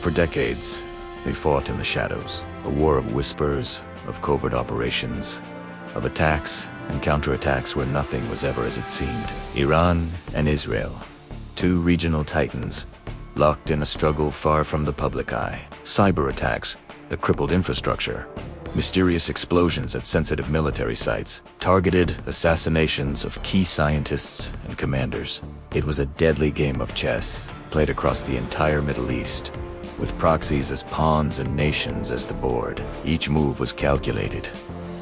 For decades, they fought in the shadows, a war of whispers, of covert operations, of attacks and counterattacks where nothing was ever as it seemed. Iran and Israel, two regional titans, locked in a struggle far from the public eye. Cyberattacks, the crippled infrastructure, mysterious explosions at sensitive military sites, targeted assassinations of key scientists and commanders. It was a deadly game of chess, played across the entire Middle East, with proxies as pawns and nations as the board. Each move was calculated,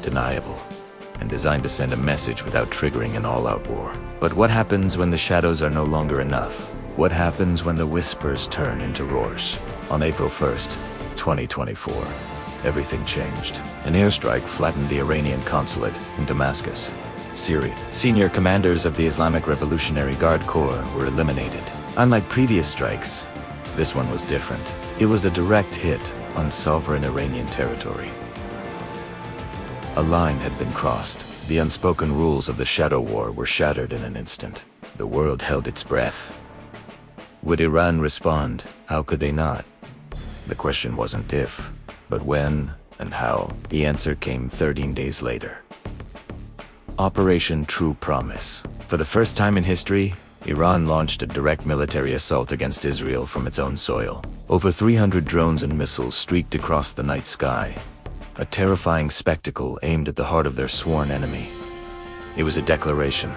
deniable, and designed to send a message without triggering an all-out war. But what happens when the shadows are no longer enough? What happens when the whispers turn into roars? On April 1st, 2024, everything changed. An airstrike flattened the Iranian consulate in Damascus, Syria. Senior commanders of the Islamic Revolutionary Guard Corps were eliminated. Unlike previous strikes, this one was different. It was a direct hit on sovereign Iranian territory. A line had been crossed. The unspoken rules of the shadow war were shattered in an instant. The world held its breath. Would Iran respond? How could they not? The question wasn't if, but when and how. The answer came 13 days later. Operation True Promise. For the first time in history, Iran launched a direct military assault against Israel from its own soil. Over 300 drones and missiles streaked across the night sky, a terrifying spectacle aimed at the heart of their sworn enemy. It was a declaration.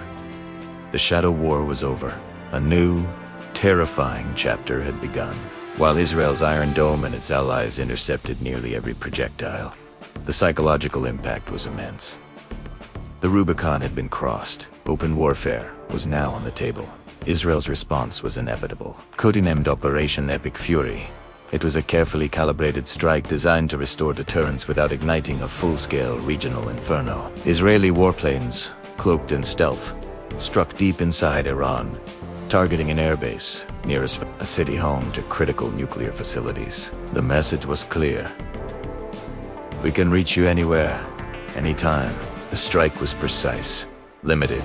The shadow war was over. A new, terrifying chapter had begun. While Israel's Iron Dome and its allies intercepted nearly every projectile, the psychological impact was immense. The Rubicon had been crossed. Open warfare was now on the table. Israel's response was inevitable. Codenamed Operation Epic Fury, it was a carefully calibrated strike designed to restore deterrence without igniting a full-scale regional inferno. Israeli warplanes, cloaked in stealth, struck deep inside Iran, targeting an airbase near a city home to critical nuclear facilities. The message was clear. We can reach you anywhere, anytime. The strike was precise, limited,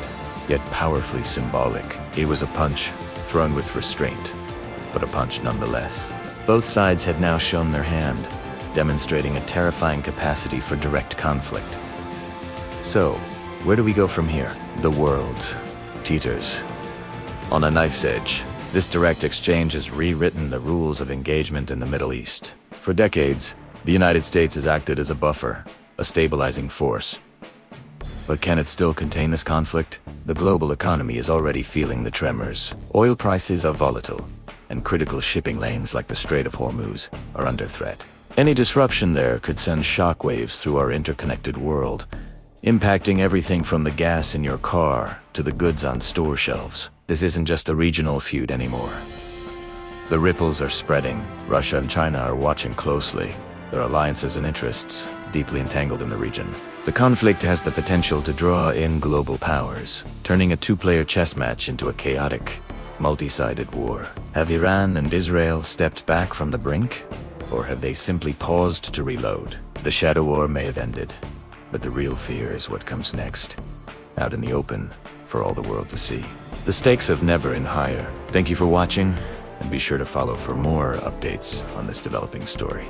yet powerfully symbolic. It was a punch, thrown with restraint, but a punch nonetheless. Both sides had now shown their hand, demonstrating a terrifying capacity for direct conflict. So, where do we go from here? The world teeters on a knife's edge. This direct exchange has rewritten the rules of engagement in the Middle East. For decades, the United States has acted as a buffer, a stabilizing force. But can it still contain this conflict? The global economy is already feeling the tremors. Oil prices are volatile, and critical shipping lanes like the Strait of Hormuz are under threat. Any disruption there could send shockwaves through our interconnected world, impacting everything from the gas in your car to the goods on store shelves. This isn't just a regional feud anymore. The ripples are spreading. Russia and China are watching closely, their alliances and interests deeply entangled in the region. The conflict has the potential to draw in global powers, turning a two-player chess match into a chaotic, multi-sided war. Have Iran and Israel stepped back from the brink? Or have they simply paused to reload? The shadow war may have ended, but the real fear is what comes next, out in the open for all the world to see. The stakes have never been higher. Thank you for watching, and be sure to follow for more updates on this developing story.